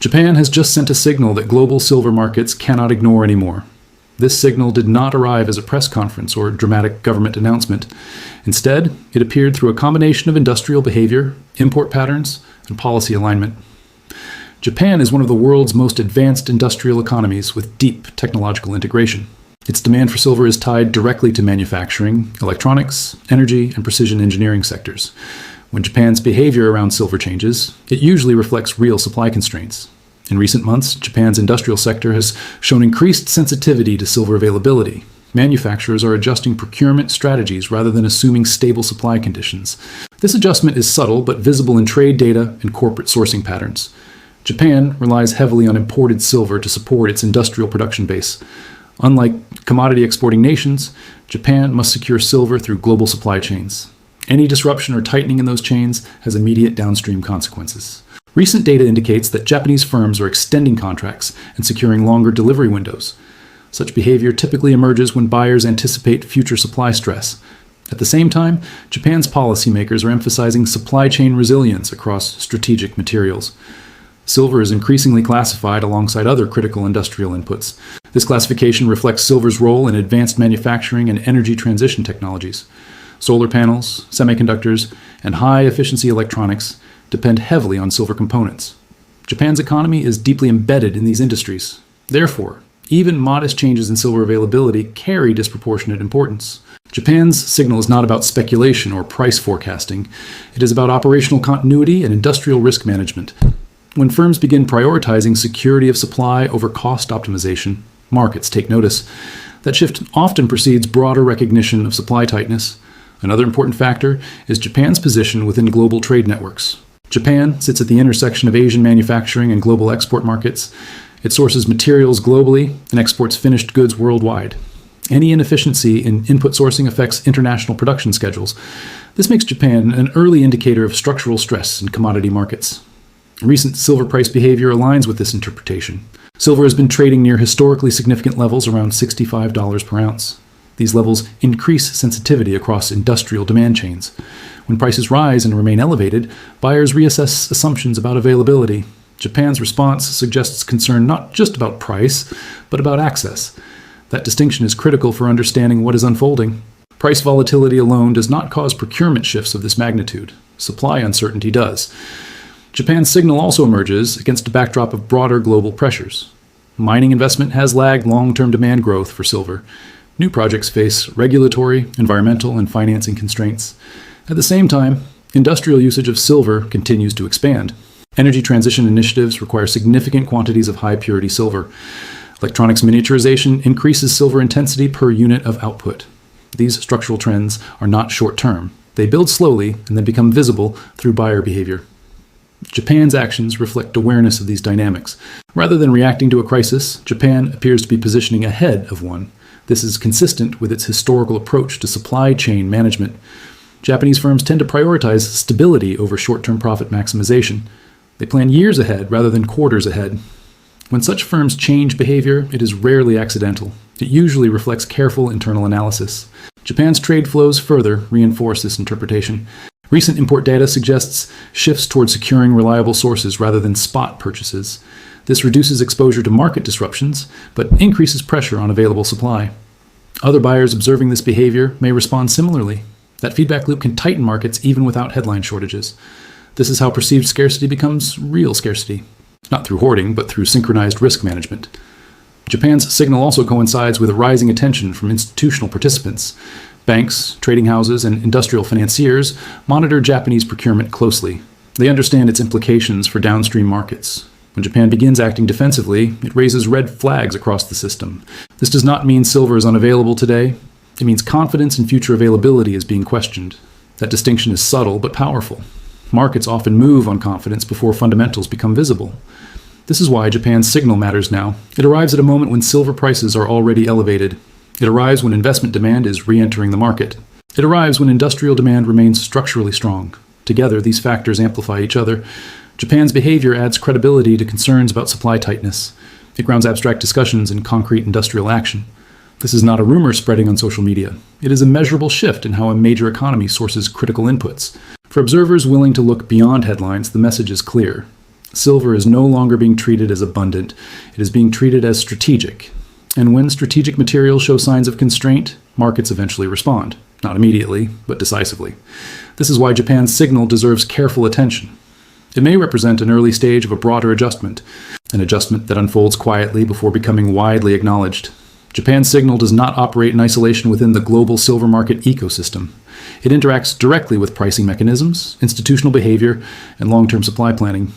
Japan has just sent a signal that global silver markets cannot ignore anymore. This signal did not arrive as a press conference or dramatic government announcement. Instead, it appeared through a combination of industrial behavior, import patterns, and policy alignment. Japan is one of the world's most advanced industrial economies with deep technological integration. Its demand for silver is tied directly to manufacturing, electronics, energy, and precision engineering sectors. When Japan's behavior around silver changes, it usually reflects real supply constraints. In recent months, Japan's industrial sector has shown increased sensitivity to silver availability. Manufacturers are adjusting procurement strategies rather than assuming stable supply conditions. This adjustment is subtle but visible in trade data and corporate sourcing patterns. Japan relies heavily on imported silver to support its industrial production base. Unlike commodity exporting nations, Japan must secure silver through global supply chains. Any disruption or tightening in those chains has immediate downstream consequences. Recent data indicates that Japanese firms are extending contracts and securing longer delivery windows. Such behavior typically emerges when buyers anticipate future supply stress. At the same time, Japan's policymakers are emphasizing supply chain resilience across strategic materials. Silver is increasingly classified alongside other critical industrial inputs. This classification reflects silver's role in advanced manufacturing and energy transition technologies. Solar panels, semiconductors, and high-efficiency electronics depend heavily on silver components. Japan's economy is deeply embedded in these industries. Therefore, even modest changes in silver availability carry disproportionate importance. Japan's signal is not about speculation or price forecasting. It is about operational continuity and industrial risk management. When firms begin prioritizing security of supply over cost optimization, markets take notice. That shift often precedes broader recognition of supply tightness. Another important factor is Japan's position within global trade networks. Japan sits at the intersection of Asian manufacturing and global export markets. It sources materials globally and exports finished goods worldwide. Any inefficiency in input sourcing affects international production schedules. This makes Japan an early indicator of structural stress in commodity markets. Recent silver price behavior aligns with this interpretation. Silver has been trading near historically significant levels around $65 per ounce. These levels increase sensitivity across industrial demand chains. When prices rise and remain elevated, buyers reassess assumptions about availability. Japan's response suggests concern not just about price, but about access. That distinction is critical for understanding what is unfolding. Price volatility alone does not cause procurement shifts of this magnitude. Supply uncertainty does. Japan's signal also emerges against a backdrop of broader global pressures. Mining investment has lagged long-term demand growth for silver. New projects face regulatory, environmental, and financing constraints. At the same time, industrial usage of silver continues to expand. Energy transition initiatives require significant quantities of high-purity silver. Electronics miniaturization increases silver intensity per unit of output. These structural trends are not short-term. They build slowly and then become visible through buyer behavior. Japan's actions reflect awareness of these dynamics. Rather than reacting to a crisis, Japan appears to be positioning ahead of one. This is consistent with its historical approach to supply chain management. Japanese firms tend to prioritize stability over short-term profit maximization. They plan years ahead rather than quarters ahead. When such firms change behavior, it is rarely accidental. It usually reflects careful internal analysis. Japan's trade flows further reinforce this interpretation. Recent import data suggests shifts toward securing reliable sources rather than spot purchases. This reduces exposure to market disruptions, but increases pressure on available supply. Other buyers observing this behavior may respond similarly. That feedback loop can tighten markets even without headline shortages. This is how perceived scarcity becomes real scarcity, not through hoarding, but through synchronized risk management. Japan's signal also coincides with a rising attention from institutional participants. Banks, trading houses, and industrial financiers monitor Japanese procurement closely. They understand its implications for downstream markets. When Japan begins acting defensively, it raises red flags across the system. This does not mean silver is unavailable today. It means confidence in future availability is being questioned. That distinction is subtle but powerful. Markets often move on confidence before fundamentals become visible. This is why Japan's signal matters now. It arrives at a moment when silver prices are already elevated. It arrives when investment demand is re-entering the market. It arrives when industrial demand remains structurally strong. Together, these factors amplify each other. Japan's behavior adds credibility to concerns about supply tightness. It grounds abstract discussions in concrete industrial action. This is not a rumor spreading on social media. It is a measurable shift in how a major economy sources critical inputs. For observers willing to look beyond headlines, the message is clear. Silver is no longer being treated as abundant. It is being treated as strategic. And when strategic materials show signs of constraint, markets eventually respond. Not immediately, but decisively. This is why Japan's signal deserves careful attention. It may represent an early stage of a broader adjustment, an adjustment that unfolds quietly before becoming widely acknowledged. Japan's signal does not operate in isolation within the global silver market ecosystem. It interacts directly with pricing mechanisms, institutional behavior, and long-term supply planning.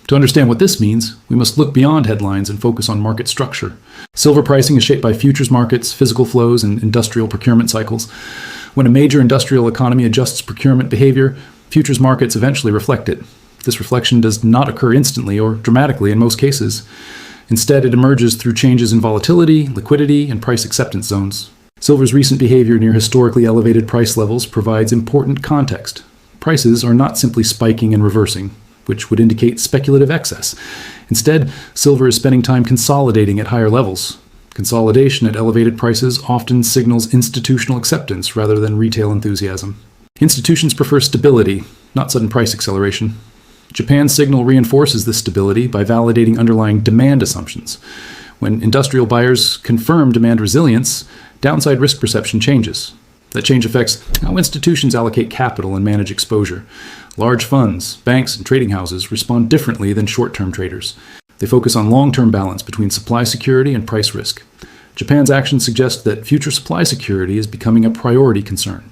To understand what this means, we must look beyond headlines and focus on market structure. Silver pricing is shaped by futures markets, physical flows, and industrial procurement cycles. When a major industrial economy adjusts procurement behavior, futures markets eventually reflect it. This reflection does not occur instantly or dramatically in most cases. Instead, it emerges through changes in volatility, liquidity, and price acceptance zones. Silver's recent behavior near historically elevated price levels provides important context. Prices are not simply spiking and reversing, which would indicate speculative excess. Instead, silver is spending time consolidating at higher levels. Consolidation at elevated prices often signals institutional acceptance rather than retail enthusiasm. Institutions prefer stability, not sudden price acceleration. Japan's signal reinforces this stability by validating underlying demand assumptions. When industrial buyers confirm demand resilience, downside risk perception changes. That change affects how institutions allocate capital and manage exposure. Large funds, banks, and trading houses respond differently than short-term traders. They focus on long-term balance between supply security and price risk. Japan's actions suggest that future supply security is becoming a priority concern.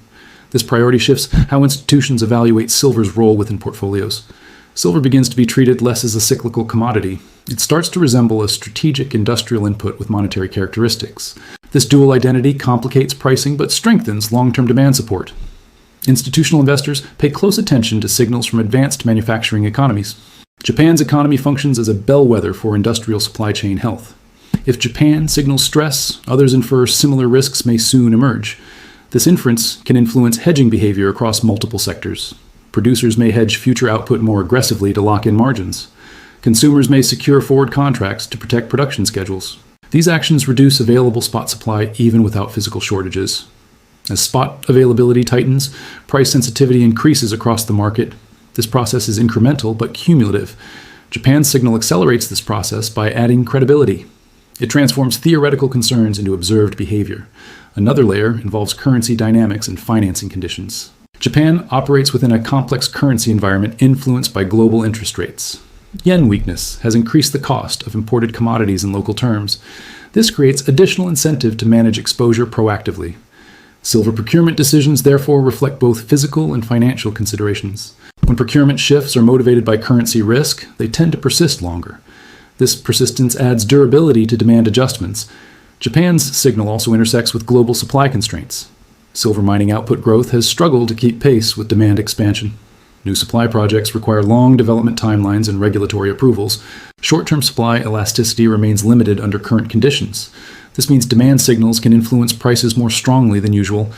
This priority shifts how institutions evaluate silver's role within portfolios. Silver begins to be treated less as a cyclical commodity. It starts to resemble a strategic industrial input with monetary characteristics. This dual identity complicates pricing but strengthens long-term demand support. Institutional investors pay close attention to signals from advanced manufacturing economies. Japan's economy functions as a bellwether for industrial supply chain health. If Japan signals stress, others infer similar risks may soon emerge. This inference can influence hedging behavior across multiple sectors. Producers may hedge future output more aggressively to lock in margins. Consumers may secure forward contracts to protect production schedules. These actions reduce available spot supply even without physical shortages. As spot availability tightens, price sensitivity increases across the market. This process is incremental but cumulative. Japan's signal accelerates this process by adding credibility. It transforms theoretical concerns into observed behavior. Another layer involves currency dynamics and financing conditions. Japan operates within a complex currency environment influenced by global interest rates. Yen weakness has increased the cost of imported commodities in local terms. This creates additional incentive to manage exposure proactively. Silver procurement decisions therefore reflect both physical and financial considerations. When procurement shifts are motivated by currency risk, they tend to persist longer. This persistence adds durability to demand adjustments. Japan's signal also intersects with global supply constraints. Silver mining output growth has struggled to keep pace with demand expansion. New supply projects require long development timelines and regulatory approvals. Short-term supply elasticity remains limited under current conditions. This means demand signals can influence prices more strongly than usual.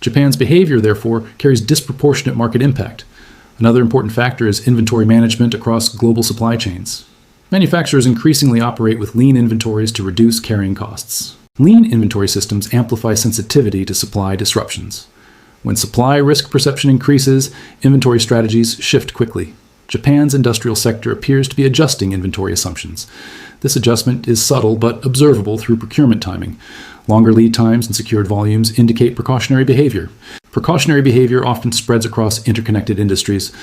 Japan's behavior, therefore, carries disproportionate market impact. Another important factor is inventory management across global supply chains. Manufacturers increasingly operate with lean inventories to reduce carrying costs. Lean inventory systems amplify sensitivity to supply disruptions. When supply risk perception increases, inventory strategies shift quickly. Japan's industrial sector appears to be adjusting inventory assumptions. This adjustment is subtle but observable through procurement timing. Longer lead times and secured volumes indicate precautionary behavior. Precautionary behavior often spreads across interconnected industries.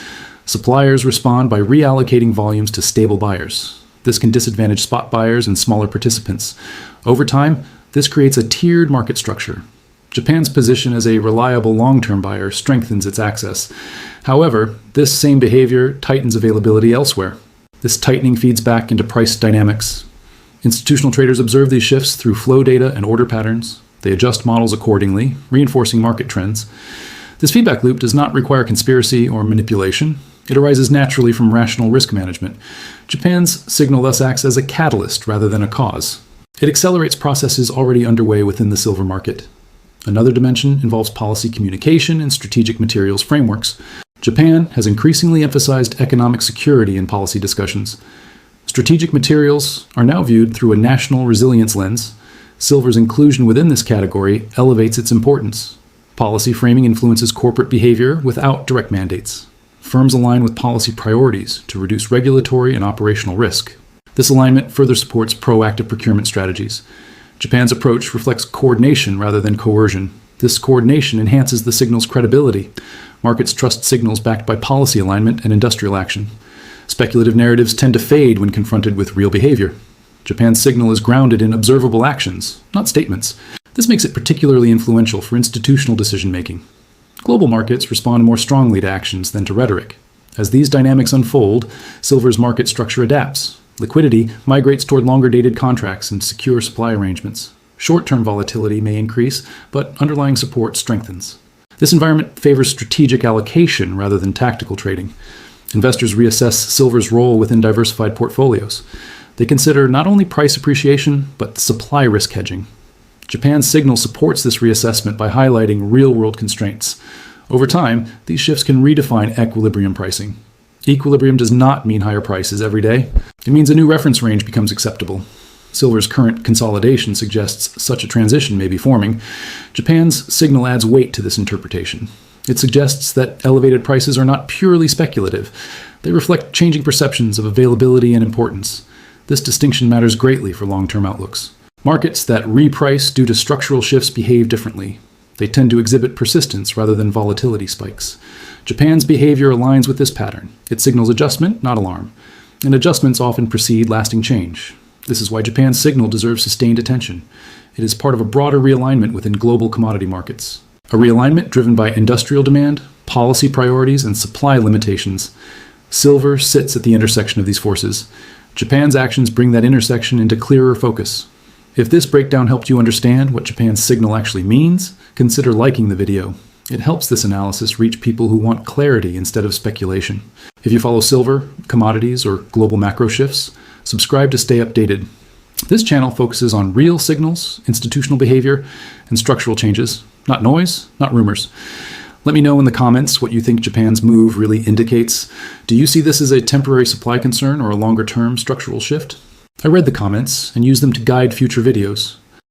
Suppliers respond by reallocating volumes to stable buyers. This can disadvantage spot buyers and smaller participants. Over time, this creates a tiered market structure. Japan's position as a reliable long-term buyer strengthens its access. However, this same behavior tightens availability elsewhere. This tightening feeds back into price dynamics. Institutional traders observe these shifts through flow data and order patterns. They adjust models accordingly, reinforcing market trends. This feedback loop does not require conspiracy or manipulation. It arises naturally from rational risk management. Japan's signal thus acts as a catalyst rather than a cause. It accelerates processes already underway within the silver market. Another dimension involves policy communication and strategic materials frameworks. Japan has increasingly emphasized economic security in policy discussions. Strategic materials are now viewed through a national resilience lens. Silver's inclusion within this category elevates its importance. Policy framing influences corporate behavior without direct mandates. Firms align with policy priorities to reduce regulatory and operational risk. This alignment further supports proactive procurement strategies. Japan's approach reflects coordination rather than coercion. This coordination enhances the signal's credibility. Markets trust signals backed by policy alignment and industrial action. Speculative narratives tend to fade when confronted with real behavior. Japan's signal is grounded in observable actions, not statements. This makes it particularly influential for institutional decision-making. Global markets respond more strongly to actions than to rhetoric. As these dynamics unfold, silver's market structure adapts. Liquidity migrates toward longer-dated contracts and secure supply arrangements. Short-term volatility may increase, but underlying support strengthens. This environment favors strategic allocation rather than tactical trading. Investors reassess silver's role within diversified portfolios. They consider not only price appreciation, but supply risk hedging. Japan's signal supports this reassessment by highlighting real-world constraints. Over time, these shifts can redefine equilibrium pricing. Equilibrium does not mean higher prices every day. It means a new reference range becomes acceptable. Silver's current consolidation suggests such a transition may be forming. Japan's signal adds weight to this interpretation. It suggests that elevated prices are not purely speculative. They reflect changing perceptions of availability and importance. This distinction matters greatly for long-term outlooks. Markets that reprice due to structural shifts behave differently. They tend to exhibit persistence rather than volatility spikes. Japan's behavior aligns with this pattern. It signals adjustment, not alarm. And adjustments often precede lasting change. This is why Japan's signal deserves sustained attention. It is part of a broader realignment within global commodity markets. A realignment driven by industrial demand, policy priorities, and supply limitations. Silver sits at the intersection of these forces. Japan's actions bring that intersection into clearer focus. If this breakdown helped you understand what Japan's signal actually means, consider liking the video. It helps this analysis reach people who want clarity instead of speculation. If you follow silver, commodities, or global macro shifts, subscribe to stay updated. This channel focuses on real signals, institutional behavior, and structural changes, not noise, not rumors. Let me know in the comments what you think Japan's move really indicates. Do you see this as a temporary supply concern or a longer-term structural shift? I read the comments and used them to guide future videos.